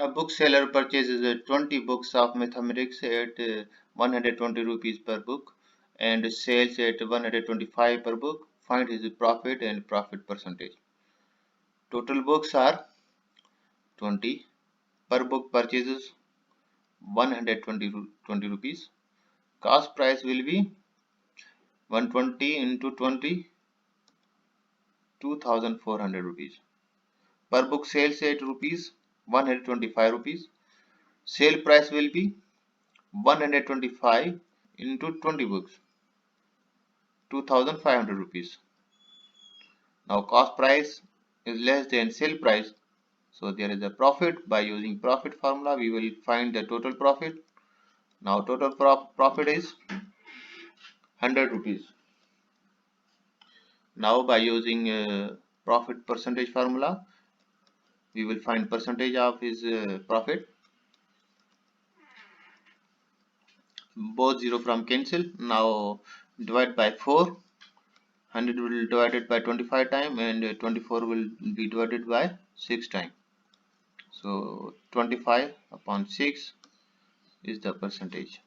A bookseller purchases 20 books of mathematics at 120 rupees per book and sells at 125 per book. Find his profit and profit percentage. Total books are 20. Per book purchases 120 rupees. Cost price will be 120 into 20, 2400 rupees. Per book sales at rupees 125 rupees. Sale price will be 125 into 20 books, 2500 rupees. Now cost price is less than sale price, so there is a profit. By using profit formula we will find the total profit. Now total profit is 100 rupees. Now by using profit percentage formula we will find percentage of his profit. Both 0 from cancel. Now divide by 4. 100 will be divided by 25 times and 24 will be divided by 6 times. So 25 upon 6 is the percentage.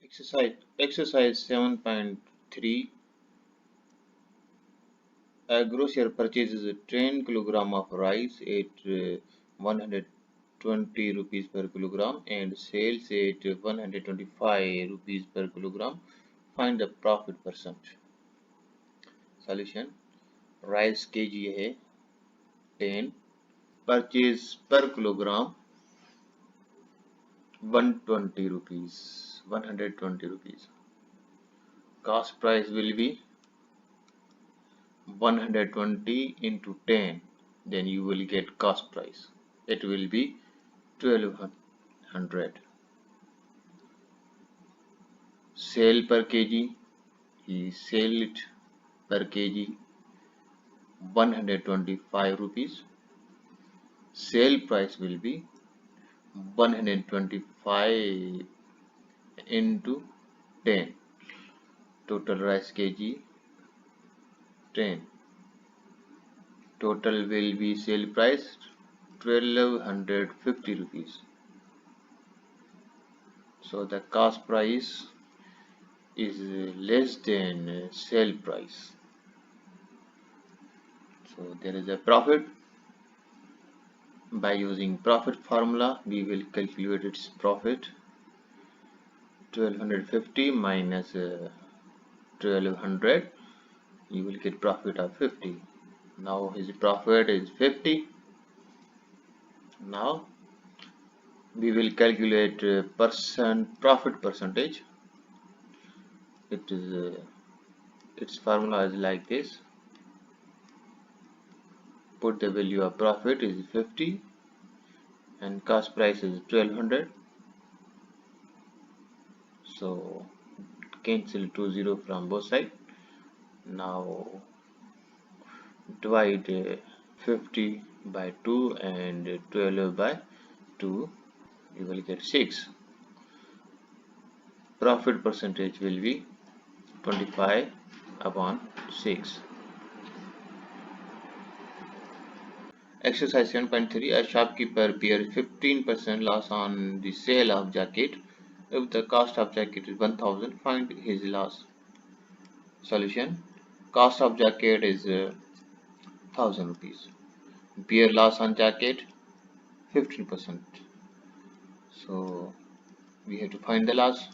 Exercise 7.3. A grocer purchases 10 kg of rice at 120 rupees per kilogram and sells at 125 rupees per kilogram. Find the profit percent. Solution. Rice kg है 10, purchase पर kilogram 120 rupees, 120 rupees. Cost price will be 120 into 10, then you will get cost price. It will be 1200. Sale per kg, he sell it per kg 125 rupees. Sale price will be 125 into 10. Total rice kg 10. Total will be sale price 1250 rupees. So the cost price is less than sale price. So there is a profit. By using profit formula we will calculate its profit. 1250 minus 1200, you will get profit of 50. Now his profit is 50. Now we will calculate profit percentage. Its formula is like this. Put the value of profit is 50 and cost price is 1200. So cancel 20 from both sides. Now divide 50 by 2 and 12 by 2, you will get 6. Profit percentage will be 25 upon 6. Exercise 7.3. A shopkeeper bears 15% loss on the sale of jacket. If the cost of jacket is 1000, find his loss. Solution. Cost of jacket is 1000 rupees. Bear loss on jacket 15%. So we have to find the loss.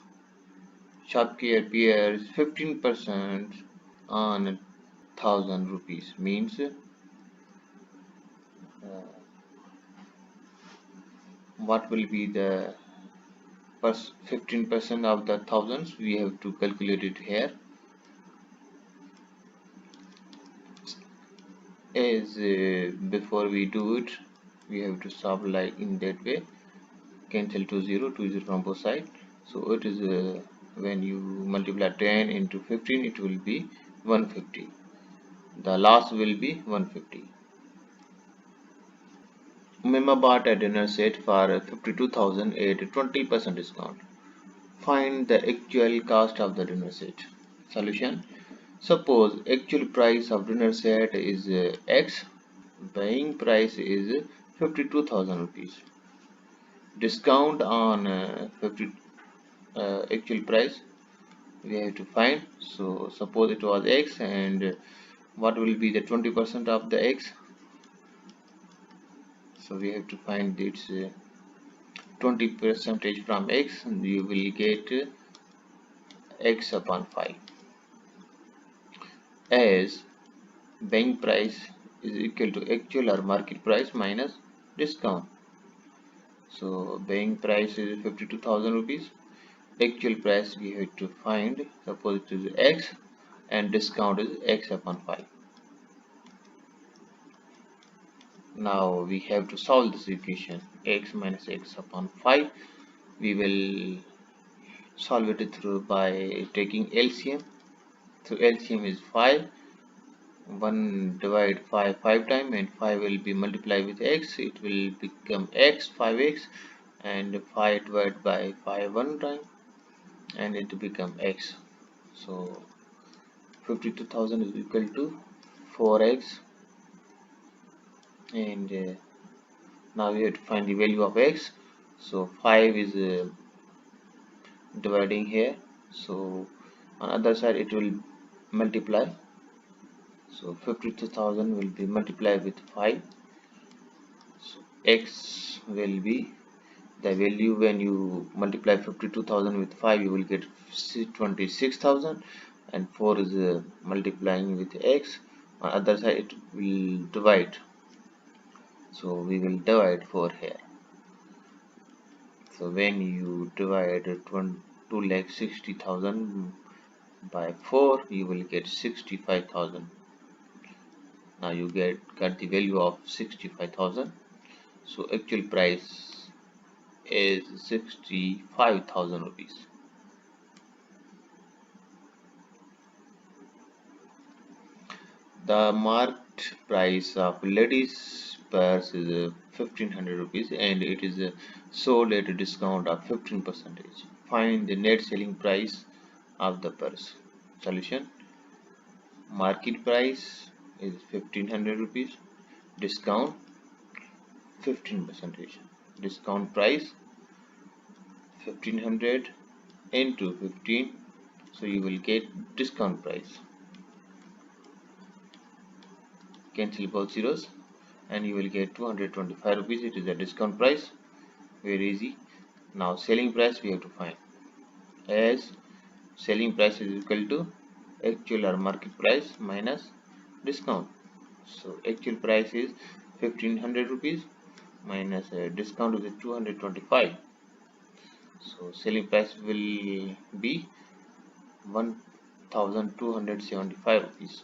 Shopkeeper bears 15% on 1000 rupees, means what will be the 15% of the thousands? We have to calculate it here. As before we do it, we have to solve like in that way. Cancel 20 from both sides. So it is when you multiply 10 into 15, it will be 150. The loss will be 150. Mema bought a dinner set for 52,000 at 20% discount. Find the actual cost of the dinner set. Solution. Suppose actual price of dinner set is X Buying price is 52,000 rupees. Discount on 50 actual price we have to find. So suppose it was X, and what will be the 20% of the X? So we have to find its 20 percentage from X, and you will get X upon 5, as buying price is equal to actual or market price minus discount. So buying price is 52,000 rupees. Actual price we have to find, suppose it is X, and discount is X upon 5. Now we have to solve this equation, X minus X upon 5. We will solve it through by taking LCM. So LCM is 5. 1 divide 5 times, and 5 will be multiplied with X. It will become X, 5X, and 5 divided by 5 one time, and it will become X. So 52,000 is equal to 4X, and now we have to find the value of X. So 5 is dividing here, so on other side it will multiply. So 52,000 will be multiplied with 5. So X will be the value when you multiply 52,000 with 5, you will get 26,000, and 4 is multiplying with X. On other side it will divide, so we will divide 4 here. So when you divide 2,60,000 by 4, you will get 65,000. Now you got the value of 65,000. So actual price is 65,000 rupees. The marked price of ladies purse is 1,500 rupees, and it is sold at a discount of 15%. Find the net selling price of the purse. Solution: market price is 1,500 rupees, discount 15%. Discount price 1,500 into 15, so you will get discount price. Cancel both zeros, and you will get 225 rupees. It is a discount price. Very easy. Now selling price we have to find, as selling price is equal to actual or market price minus discount. So actual price is 1,500 rupees minus discount is 225. So selling price will be 1,275 rupees.